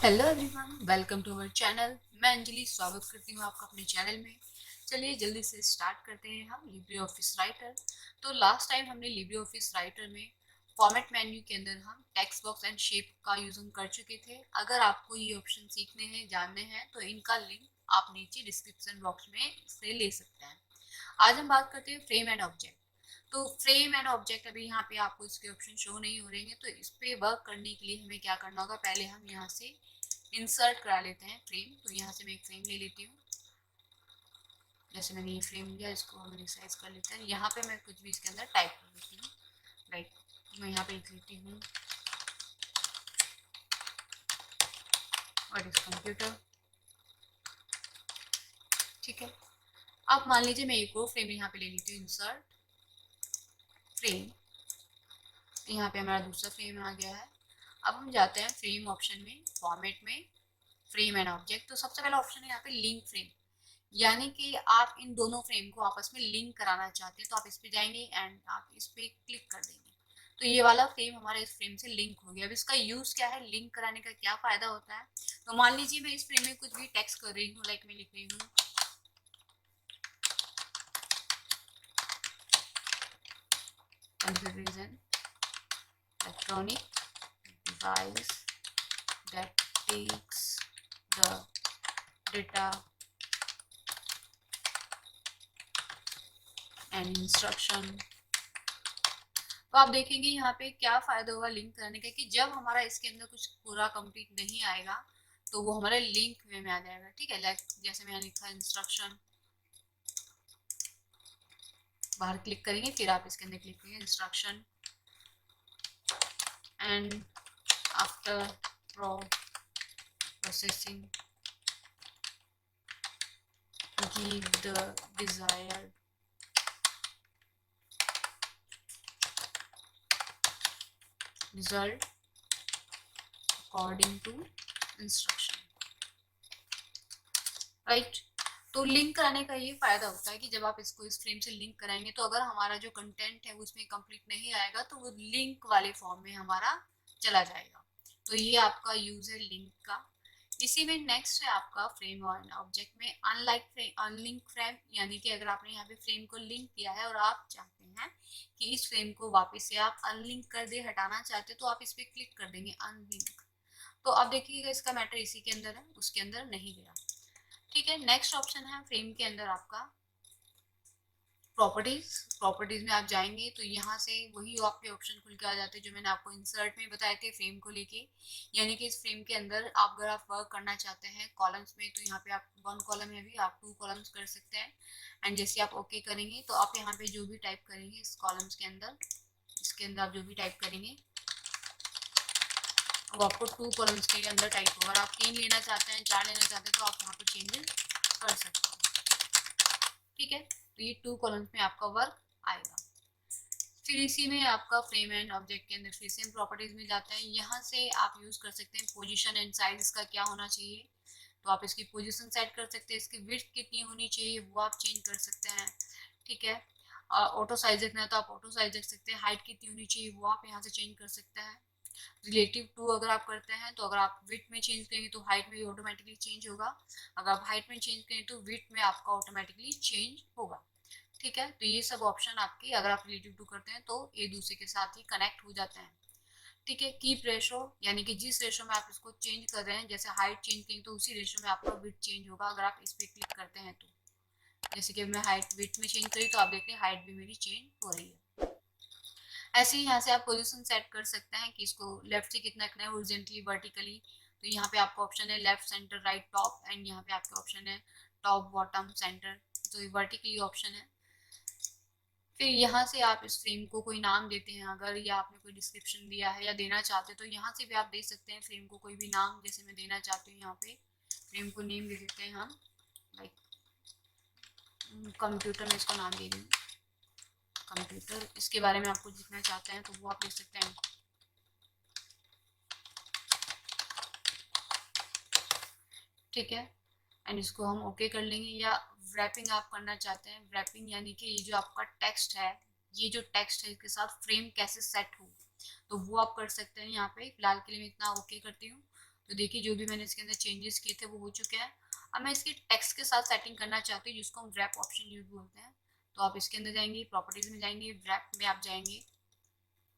Hello everyone, welcome to our channel. मैं अंजलि स्वागत करती हूँ आपका अपने चैनल में। चलिए जल्दी से स्टार्ट करते हैं हम लिब्रे ऑफिस राइटर। तो लास्ट टाइम हमने लिब्रे ऑफिस राइटर में फॉर्मेट मेन्यू के अंदर हम टेक्स्ट बॉक्स एंड शेप का यूज कर चुके थे। अगर आपको ये ऑप्शन सीखने हैं, जानने हैं, तो इनका लिंक आप नीचे डिस्क्रिप्शन बॉक्स में से ले सकते हैं। आज हम बात करते हैं फ्रेम एंड ऑब्जेक्ट। तो फ्रेम एंड ऑब्जेक्ट अभी यहाँ पे आपको इसके ऑप्शन शो नहीं हो रहे हैं, तो इस पे वर्क करने के लिए हमें क्या करना होगा, पहले हम यहाँ से इंसर्ट करा लेते हैं फ्रेम। तो यहाँ से मैं एक फ्रेम ले लेती हूँ। जैसे मैंने ये फ्रेम लिया, इसको हम रिसाइज कर लेते हैं। यहाँ पे मैं कुछ भी इसके अंदर टाइप कर लेती हूँ। राइट, मैं यहाँ पे लिख लेती हूँ व्हाट इज कंप्यूटर। ठीक है, अब मान लीजिए मैं एक और फ्रेम यहाँ पे ले लेती हूँ, इंसर्ट फ्रेम। यहाँ पे हमारा दूसरा फ्रेम आ गया है। अब हम जाते हैं फ्रेम ऑप्शन में, फॉर्मेट में, फ्रेम एंड ऑब्जेक्ट। तो सबसे पहला ऑप्शन है यहाँ पे लिंक फ्रेम, यानी कि आप इन दोनों फ्रेम को आपस में लिंक कराना चाहते हैं। तो आप इस पे जाएंगे एंड आप इस पे क्लिक कर देंगे, तो ये वाला फ्रेम हमारे इस फ्रेम से लिंक हो गया। अब इसका यूज क्या है, लिंक कराने का क्या फायदा होता है। तो मान लीजिए मैं इस फ्रेम में कुछ भी टेक्स्ट कर रही हूँ, लाइक मैं लिख रही हूँ computer is an electronic device that takes the data and instruction। तो आप देखेंगे यहाँ पे क्या फायदा होगा लिंक करने का, कि जब हमारा इसके अंदर कुछ पूरा कंप्लीट नहीं आएगा तो वो हमारे लिंक वे में आ जाएगा। ठीक है, लाइक जैसे मैंने लिखा इंस्ट्रक्शन, बाहर क्लिक करेंगे, फिर आप इसके अंदर क्लिक करेंगे instruction and after processing give the desired result according to instruction। Right, तो लिंक कराने का ये फायदा होता है कि जब आप इसको इस फ्रेम से लिंक कराएंगे, तो अगर हमारा जो कंटेंट है वो उसमें कंप्लीट नहीं आएगा तो वो लिंक वाले फॉर्म में हमारा चला जाएगा। तो ये आपका यूज है लिंक का। इसी में नेक्स्ट है आपका फ्रेम और ऑब्जेक्ट में अनलाइक फ्रेम, अनलिंक फ्रेम, यानी कि अगर आपने यहाँ पे फ्रेम को लिंक किया है और आप चाहते हैं कि इस फ्रेम को वापस से आप अनलिंक कर दे, हटाना चाहते हैं, तो आप इस पे क्लिक कर देंगे अनलिंक। तो अब देखिएगा इसका मैटर इसी के अंदर है, उसके अंदर नहीं गया। ठीक है, नेक्स्ट ऑप्शन है फ्रेम के अंदर आपका प्रॉपर्टीज। प्रॉपर्टीज में आप जाएंगे तो यहाँ से वही आपके ऑप्शन खुल के आ जाते हैं जो मैंने आपको इंसर्ट में बताए थे फ्रेम को लेके। यानी कि इस फ्रेम के अंदर आप अगर आप वर्क करना चाहते हैं कॉलम्स में, तो यहाँ पे आप 1 कॉलम में भी आप 2 कॉलम्स कर सकते हैं। एंड जैसे आप ओके करेंगे तो आप यहाँ पे जो भी टाइप करेंगे इस कॉलम्स के अंदर, इसके अंदर आप जो भी टाइप करेंगे वो आपको 2 कॉलम्स के अंदर टाइप होगा। अगर आप 3 लेना चाहते हैं, 4 लेना चाहते हैं, तो आप यहाँ पर चेंजेस कर सकते हैं। ठीक है, तो ये 2 कॉलम्स में आपका वर्क आएगा। फिर इसी में आपका फ्रेम एंड ऑब्जेक्ट के अंदर फिर सेम प्रॉपर्टीज में जाते हैं। यहाँ से आप यूज कर सकते हैं पोजीशन एंड साइज इसका क्या होना चाहिए। तो आप इसकी पोजीशन सेट कर सकते हैं, इसकी विड्थ कितनी होनी चाहिए वो आप चेंज कर सकते हैं। ठीक है, ऑटो साइज रखना है तो आप ऑटो साइज रख सकते हैं। हाइट कितनी होनी चाहिए वो आप यहाँ से चेंज कर सकते हैं। रिलेटिव टू अगर आप करते हैं तो अगर आप विड्थ में चेंज करेंगे तो हाइट में ऑटोमेटिकली चेंज होगा। अगर आप हाइट में चेंज करें तो विड्थ में आपका ऑटोमेटिकली चेंज होगा। ठीक है, तो ये सब ऑप्शन आपकी अगर आप रिलेटिव टू करते हैं तो एक दूसरे के साथ ही कनेक्ट हो जाते हैं। ठीक है, कीप रेशो, यानी कि जिस रेशो में आप इसको चेंज कर रहे हैं, जैसे हाइट चेंज करेंगे तो उसी रेशो में आपका विड्थ चेंज होगा अगर आप इस पर क्लिक करते हैं तो। जैसे कि मैं हाइट विड्थ में चेंज करी तो आप देख रहे हैं हाइट भी मेरी चेंज हो रही है। ऐसे ही यहाँ से आप पोजीशन सेट कर सकते हैं कि इसको लेफ्ट से कितना रखना है, हॉरिजॉन्टली, वर्टिकली। तो यहाँ पे आपका ऑप्शन है left, centre, right, top, and यहाँ पे आपका ऑप्शन है टॉप, बॉटम, सेंटर। तो ये वर्टिकली ऑप्शन है। फिर यहाँ से आप इस फ्रेम को कोई नाम देते हैं अगर, या आपने कोई डिस्क्रिप्शन दिया है या देना चाहते हैं तो यहाँ से भी आप दे सकते हैं फ्रेम को कोई भी नाम। जैसे मैं देना चाहती हूँ, यहाँ पे फ्रेम को नेम दे देते हैं हम, लाइक कंप्यूटर में इसको नाम दे देंगे कंप्यूटर। इसके बारे में आप कुछ लिखना चाहते हैं तो वो आप लिख सकते हैं। ठीक है, एंड इसको हम ओके कर लेंगे। या रैपिंग आप करना चाहते हैं, रैपिंग यानी कि ये जो आपका टेक्स्ट है, ये जो टेक्स्ट है इसके साथ फ्रेम कैसे सेट हो, तो वो आप कर सकते हैं। यहाँ पे फिलहाल के लिए मैं इतना ओके करती हूँ। तो देखिए जो भी मैंने इसके अंदर चेंजेस किए थे वो हो चुके हैं। अब मैं इसके टेक्स्ट के साथ सेटिंग करना चाहती हूँ, जिसको हम रैप ऑप्शन यूज बोलते हैं। तो आप इसके अंदर जाएंगे, प्रॉपर्टीज में जाएंगे, रैप में आप जाएंगे,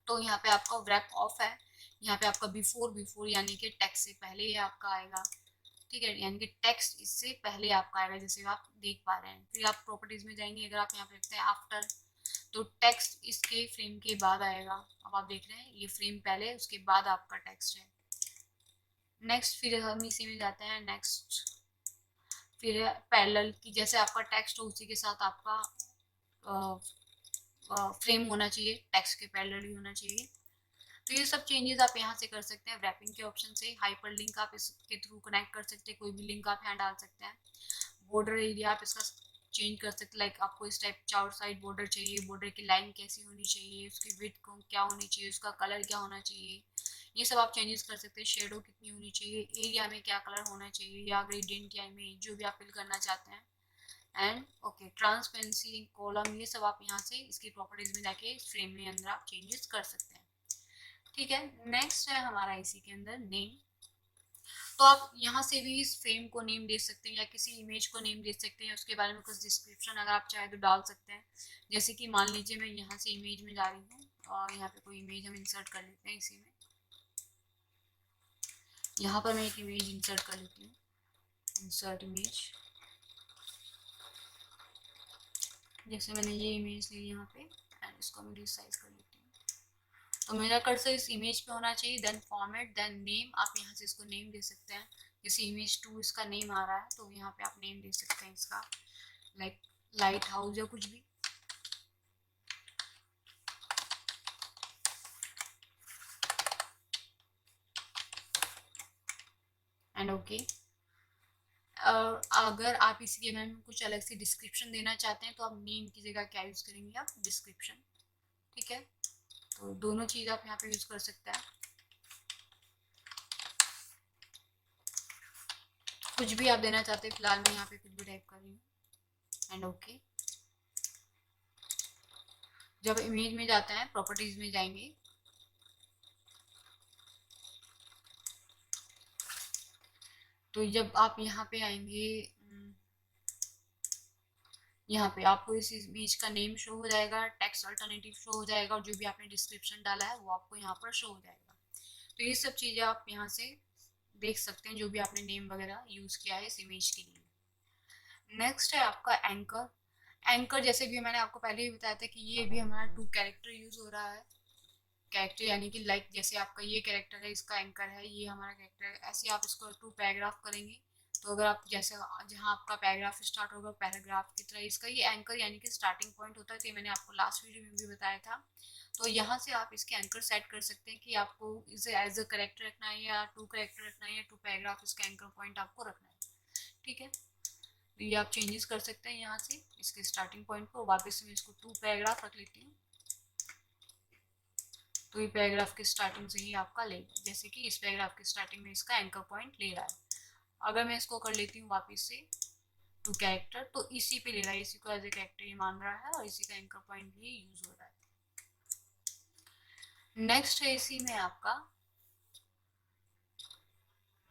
तो यहाँ पे आपका रैप ऑफ है। यहाँ पे आपका बिफोर बिफोर यानी कि टेक्स्ट से पहले ही आपका आएगा, ठीक है, यानी कि टेक्स्ट इससे पहले आपका आएगा, जैसे आप देख पा रहे हैं। फिर आप प्रॉपर्टीज में जाएंगे, अगर आप यहाँ पे लिखते हैं आफ्टर, तो टेक्स्ट इसके फ्रेम के बाद आएगा। अब आप देख रहे हैं ये फ्रेम पहले, उसके बाद आपका टेक्स्ट है। नेक्स्ट फिर हम इसी में जाते हैं नेक्स्ट, फिर पैरेलल की, जैसे आपका टेक्स्ट हो उसी के साथ आपका फ्रेम होना चाहिए, टेक्स्ट के पैरेलल ही होना चाहिए। तो ये सब चेंजेस आप यहाँ से कर सकते हैं रैपिंग के ऑप्शन से। हाइपर लिंक आप इसके थ्रू कनेक्ट कर सकते हैं, कोई भी लिंक आप यहाँ डाल सकते हैं। बॉर्डर एरिया आप इसका चेंज कर सकते हैं, लाइक आपको इस टाइप चार साइड बॉर्डर चाहिए, बॉर्डर की लाइन कैसी होनी चाहिए, उसकी विड्थ को क्या होनी चाहिए, उसका कलर क्या होना चाहिए, ये सब आप चेंजेस कर सकते हैं। शेडो कितनी होनी चाहिए, एरिया में क्या कलर होना चाहिए, या ग्रेडियंट या इमेज जो भी आप फिल करना चाहते हैं। एंड ओके ट्रांसपेरेंसी कॉलम, ये सब आप यहाँ से इसकी प्रॉपर्टीज में जाके इस फ्रेम में अंदर आप चेंजेस कर सकते हैं, ठीक है। नेक्स्ट है हमारा इसी के अंदर नेम। तो आप यहाँ से भी इस फ्रेम को नेम दे सकते हैं, या किसी इमेज को नेम दे सकते हैं, उसके बारे में कुछ डिस्क्रिप्शन अगर आप चाहे तो डाल सकते हैं। जैसे कि मान लीजिए मैं यहाँ से इमेज में जा रही हूँ, और यहाँ पे कोई इमेज हम इंसर्ट कर लेते हैं इसी में। यहाँ पर मैं एक इमेज इंसर्ट कर लेती हूँ, इंसर्ट इमेज। जैसे मैंने ये इमेज ली यहाँ पे, एंड इसको मैं रिसाइज कर लेती हूँ। तो मेरा कर्सर इस इमेज पे होना चाहिए, देन फॉर्मेट, देन नेम। आप यहाँ से इसको नेम दे सकते हैं, जैसे इमेज 2 इसका नेम आ रहा है, तो यहाँ पे आप नेम दे सकते हैं इसका, लाइक लाइट हाउस या कुछ भी। And okay. अगर आप इसी के बारे में कुछ अलग से डिस्क्रिप्शन देना चाहते हैं, तो आप नेम की जगह क्या यूज करेंगे, आप डिस्क्रिप्शन, ठीक है। तो दोनों चीज आप यहाँ पे यूज कर सकते हैं। कुछ भी आप देना चाहते हैं, फिलहाल मैं यहाँ पे कुछ भी टाइप कर रही हूँ, एंड ओके। जब इमेज में जाते हैं, प्रॉपर्टीज में जाएंगे, तो जब आप यहाँ पे आएंगे, यहाँ पे आपको इस इमेज का नेम शो हो जाएगा, टेक्स्ट अल्टरनेटिव शो हो जाएगा, और जो भी आपने डिस्क्रिप्शन डाला है वो आपको यहाँ पर शो हो जाएगा। तो ये सब चीज़ें आप यहाँ से देख सकते हैं, जो भी आपने नेम वगैरह यूज़ किया है इस इमेज के लिए। नेक्स्ट है आपका एंकर। एंकर जैसे भी मैंने आपको पहले ही बताया था कि ये भी हमारा 2 कैरेक्टर यूज़ हो रहा है। कैरेक्टर यानी कि लाइक जैसे आपका ये कैरेक्टर है, इसका एंकर है, ये हमारा कैरेक्टर है, ऐसे आप इसको 2 पैराग्राफ करेंगे। तो अगर आप जैसे जहाँ आपका पैराग्राफ स्टार्ट होगा, पैराग्राफ की तरह इसका ये एंकर यानी कि स्टार्टिंग पॉइंट होता है। तो ये मैंने आपको लास्ट वीडियो में भी बताया था। तो यहाँ से आप इसके एंकर सेट कर सकते हैं कि आपको इसे एज अ करेक्टर रखना है, या 2 करेक्टर रखना है, या 2 पैराग्राफ इसका एंकर पॉइंट आपको रखना है, ठीक है। तो ये आप चेंजेस कर सकते हैं यहाँ से इसके स्टार्टिंग पॉइंट को। वापस मैं इसको 2 पैराग्राफ रख लेती हूँ, तो ये पैराग्राफ की स्टार्टिंग से ही आपका लेगा, जैसे कि इस पैराग्राफ की स्टार्टिंग में इसका एंकर पॉइंट ले रहा है। अगर मैं इसको कर लेती हूँ वापस से 2 कैरेक्टर, तो इसी पे ले रहा है, इसी को एज ए कैरेक्टर ही मान रहा है, और इसी का एंकर पॉइंट भी यूज हो रहा है। नेक्स्ट है इसी में आपका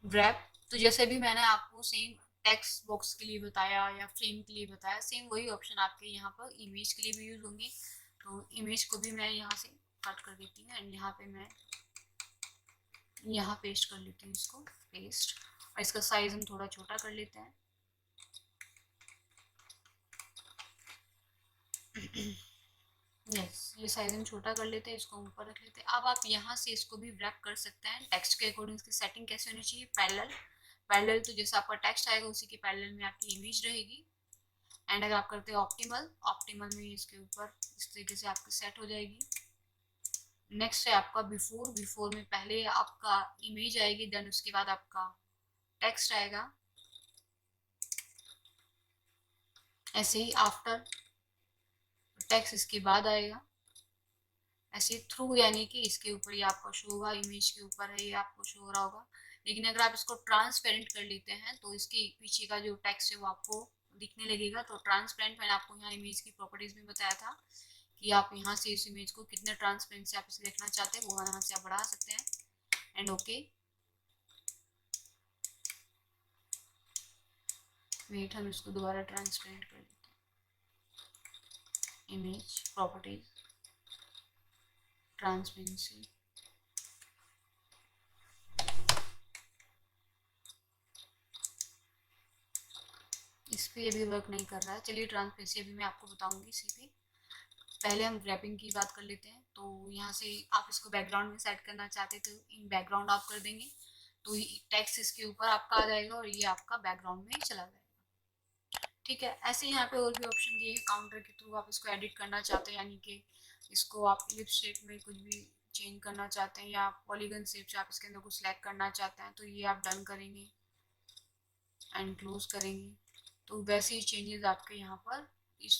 रैप। तो जैसे भी मैंने आपको सेम टेक्स्ट बॉक्स के लिए बताया या फ्रेम के लिए बताया, सेम वही ऑप्शन आपके यहाँ पर इमेज के लिए भी यूज होंगे। तो इमेज को भी मैं यहाँ से कट कर देती हूँ, एंड यहाँ पे मैं यहाँ पेस्ट कर लेती हूँ इसको, पेस्ट। और इसका साइज हम थोड़ा छोटा कर लेते हैं। यस, ये साइज हम छोटा कर लेते हैं, इसको ऊपर रख लेते हैं। अब आप यहाँ से इसको भी रैप कर सकते हैं। टेक्स्ट के अकॉर्डिंग इसकी सेटिंग कैसे होनी चाहिए, पैरेलल। पैरेलल तो जैसे आपका टेक्स्ट आएगा उसी के पैरेलल में आपकी इमेज रहेगी। एंड अगर आप करते हैं ऑप्टिमल, ऑप्टिमल में इसके ऊपर इस तरीके से आपकी सेट हो जाएगी। नेक्स्ट है आपका बिफोर। बिफोर में पहले आपका इमेज आएगी, देन उसके बाद आपका टेक्स्ट आएगा। ऐसे ही आफ्टर, टेक्स्ट इसके बाद आएगा। ऐसे थ्रू यानी कि इसके ऊपर ये आपका शो होगा, इमेज के ऊपर है ये आपको शो हो रहा होगा। लेकिन अगर आप इसको ट्रांसपेरेंट कर लेते हैं, तो इसके पीछे का जो टेक्स्ट है वो आपको दिखने लगेगा। तो ट्रांसपेरेंट मैंने आपको यहाँ इमेज की प्रॉपर्टीज में बताया था कि आप यहाँ से इस इमेज को कितने ट्रांसपेरेंट से आप इसे देखना चाहते हैं, वो यहाँ से आप बढ़ा सकते हैं, एंड ओके। वेट हम इसको दोबारा ट्रांसपेरेंट कर देते हैं। इमेज प्रॉपर्टीज, ट्रांसपेरेंसी, इस पर अभी वर्क नहीं कर रहा है। चलिए ट्रांसपेरेंसी अभी मैं आपको बताऊंगी इसी पे। पहले हम रैपिंग की बात कर लेते हैं। तो यहाँ से आप इसको बैकग्राउंड में सेट करना चाहते थे, इन बैकग्राउंड आप कर देंगे तो टेक्स्ट इसके ऊपर आपका आ जाएगा और ये आपका बैकग्राउंड में चला जाएगा। ठीक है, ऐसे यहाँ पे और भी ऑप्शन दिए हैं काउंटर के थ्रू आप इसको एडिट करना चाहते हैं, यानी कि इसको आप इलिप्स शेप में कुछ भी चेंज करना चाहते हैं या पॉलीगन शेप से आप इसके अंदर कुछ सिलेक्ट करना चाहते हैं, तो ये आप डन करेंगे एंड क्लोज करेंगे तो वैसे ही चेंजेस आपके यहाँ पर इस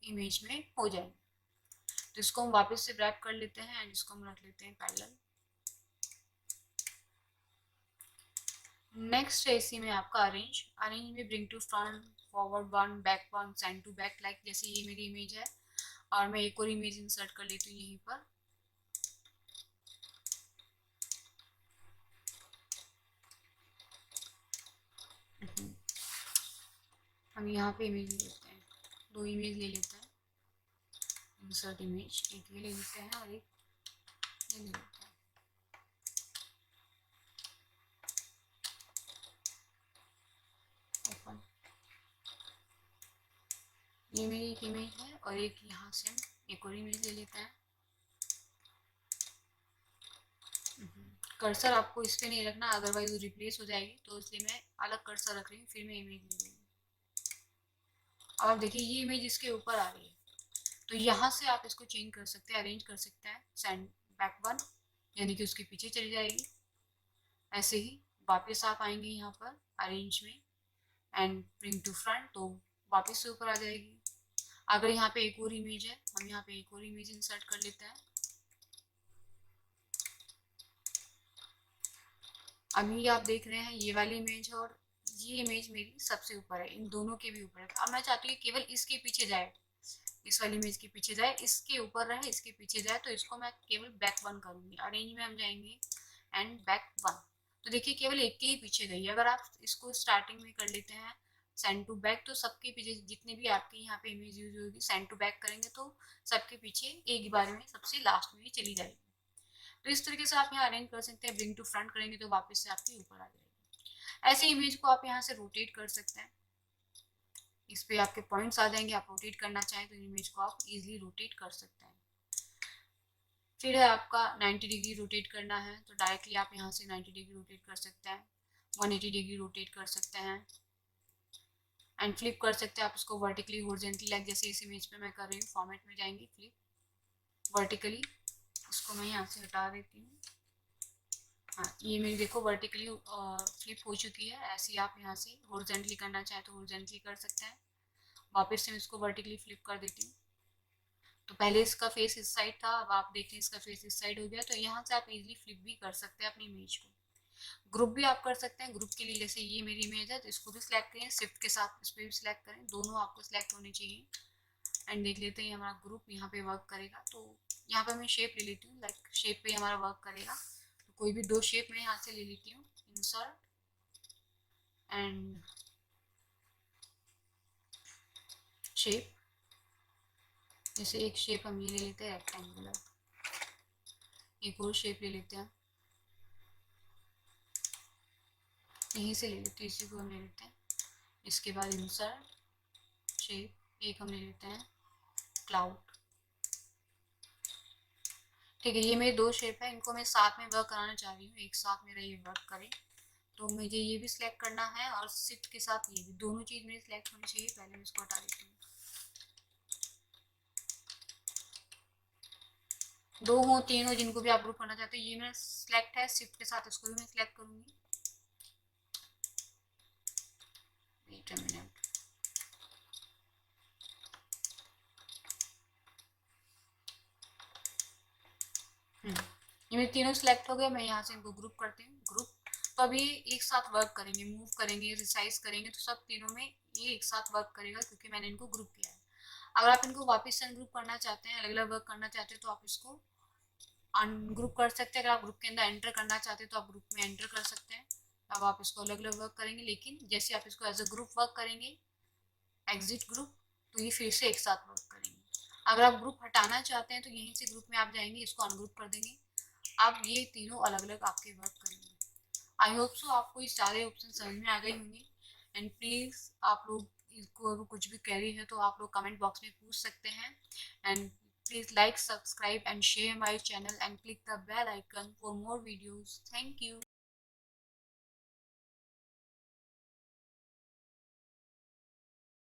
इमेज में हो जाएंगे। तो इसको हम वापस से रैप कर लेते हैं एंड इसको हम रख लेते हैं पैरेलल। नेक्स्ट है इसी में आपका अरेंज। अरेंज में bring to front, forward one, back one, send to back, like जैसे ये मेरी इमेज है और मैं एक और इमेज इंसर्ट कर लेती हूँ यहीं पर। हम यहाँ पे इमेज ले लेते हैं, दो इमेज ले लेते हैं, इंसर्ट इमेज, एक ये ले लेते हैं और एक ये ले लेते हैं। ओपन, ये मेरी एक इमेज है और एक यहाँ से हम एक और इमेज ले लेते हैं। कर्सर आपको इस पे नहीं रखना, अदरवाइज वो रिप्लेस हो जाएगी, तो इसलिए मैं अलग कर्सर रख रही हूँ, फिर मैं इमेज ले रही हूँ। अब आप देखिए ये इमेज इसके ऊपर आ रही है, तो यहाँ से आप इसको चेंज कर सकते हैं, अरेंज कर सकते हैं, सेंड बैक वन, यानी कि उसके पीछे चली जाएगी। ऐसे ही वापस आप आएंगे यहाँ पर अरेंज में एंड ब्रिंग टू फ्रंट, तो वापस से ऊपर आ जाएगी। अगर यहाँ पे एक और इमेज है, हम यहाँ पे एक और इमेज इंसर्ट कर लेते हैं। अभी आप देख रहे हैं ये वाली इमेज और ये इमेज मेरी सबसे ऊपर है, इन दोनों के भी ऊपर है। अब मैं चाहती हूँ केवल इसके पीछे जाए, इस वाली इमेज के पीछे जाए, इसके ऊपर रहे, इसके पीछे जाए, तो इसको मैं केवल बैक वन करूंगी। अरेंज में हम जाएंगे एंड बैक वन, तो देखिए केवल एक के ही पीछे गई। अगर आप इसको स्टार्टिंग में कर लेते हैं सेंड टू बैक, तो सबके पीछे जितने भी आपके यहाँ पे इमेज यूज होगी, सेंड टू बैक करेंगे तो सबके पीछे एक बार में सबसे लास्ट में ही चली जाएगी। तो इस तरीके से आप यहाँ अरेंज कर सकते हैं। ब्रिंग टू फ्रंट करेंगे तो वापस से आपके ऊपर आ जाएगी। ऐसे इमेज को आप यहाँ से रोटेट कर सकते हैं, इस पे आपके पॉइंट्स आ जाएंगे। आप रोटेट करना चाहें तो इमेज को आप इजीली रोटेट कर सकते हैं। फिर है आपका 90 डिग्री रोटेट करना है, तो डायरेक्टली आप यहाँ से 90 डिग्री रोटेट कर सकते हैं, 180 डिग्री रोटेट कर सकते हैं एंड फ्लिप कर सकते हैं आप इसको वर्टिकली, हॉरिजॉन्टली, लाइक जैसे इस इमेज पे मैं कर रही हूँ। फॉर्मेट में जाएंगे, फ्लिप वर्टिकली, इसको मैं यहाँ से हटा देती हूँ। हाँ, ये मेरी देखो वर्टिकली फ्लिप हो चुकी है। ऐसे ही आप यहाँ से हॉरिजॉन्टली करना चाहें तो हॉरिजॉन्टली कर सकते हैं। वापस से मैं इसको वर्टिकली फ्लिप कर देती हूँ। तो पहले इसका फेस इस साइड था, अब आप देखते हैं इसका फेस इस साइड हो गया। तो यहाँ से आप इजीली फ्लिप भी कर सकते हैं अपनी इमेज को। ग्रुप भी आप कर सकते हैं। ग्रुप के लिए जैसे ये मेरी इमेज है तो इसको भी सिलेक्ट करें, शिफ्ट के साथ इस पर भी सिलेक्ट करें, दोनों आपको सिलेक्ट होने चाहिए एंड देख लेते हैं हमारा ग्रुप यहाँ पे वर्क करेगा। तो यहाँ पे मैं शेप ले लेती हूँ, लाइक शेप पे हमारा वर्क करेगा। तो कोई भी दो शेप मैं यहाँ से ले लेती हूँ, इंसर्ट एंड शेप। जैसे एक शेप हम ये ले लेते हैं रेक्टेंगुलर, एक और शेप ले लेते हैं, यहीं से ले लेते हैं, इसी को हम ले लेते हैं। इसके बाद इंसर्ट शेप, एक हम ले लेते हैं क्लाउड। ठीक है, ये मेरे दो शेप है, इनको मैं साथ में वर्क कराना चाह रही हूँ, एक साथ मेरा ये वर्क करे। तो मुझे ये भी सिलेक्ट करना है और शिफ्ट के साथ ये भी, दोनों चीज़ मेरी सिलेक्ट होनी चाहिए। पहले मैं इसको हटा देती हूँ। दो हो तीन हो, जिनको भी आप ग्रुप करना चाहते हैं, ये मेरा सिलेक्ट है, शिफ्ट के साथ इसको भी मैं सिलेक्ट करूँगी। वेट अ मिनट, ये मेरे तीनों सिलेक्ट हो गए। मैं यहाँ से इनको ग्रुप करती हूँ, ग्रुप। तो अभी एक साथ वर्क करेंगे, मूव करेंगे, रिसाइज करेंगे, तो सब तीनों में ये एक साथ वर्क करेगा क्योंकि मैंने इनको ग्रुप किया है। अगर आप इनको वापस से अनग्रुप करना चाहते हैं, अलग अलग वर्क करना चाहते हैं, तो आप इसको अनग्रुप कर सकते हैं। अगर आप ग्रुप के अंदर एंटर करना चाहते हैं तो आप ग्रुप में एंटर कर सकते हैं। अब आप इसको अलग अलग वर्क करेंगे, लेकिन जैसे आप इसको एज अ ग्रुप वर्क करेंगे, एग्जिट ग्रुप, तो ये फिर से एक साथ वर्क करेंगे। अगर आप ग्रुप हटाना चाहते हैं तो यहीं से ग्रुप में आप जाएंगे, इसको अनग्रुप कर देंगे, अब ये तीनों अलग अलग आपके वर्क करेंगे। आई होप सो आपको ये सारे ऑप्शन समझ में आ गए होंगे। एंड प्लीज़ आप लोग इसको अगर कुछ भी क्वेरी है तो आप लोग कमेंट बॉक्स में पूछ सकते हैं। And please like, subscribe and share my channel and click the bell icon for more videos. Thank you.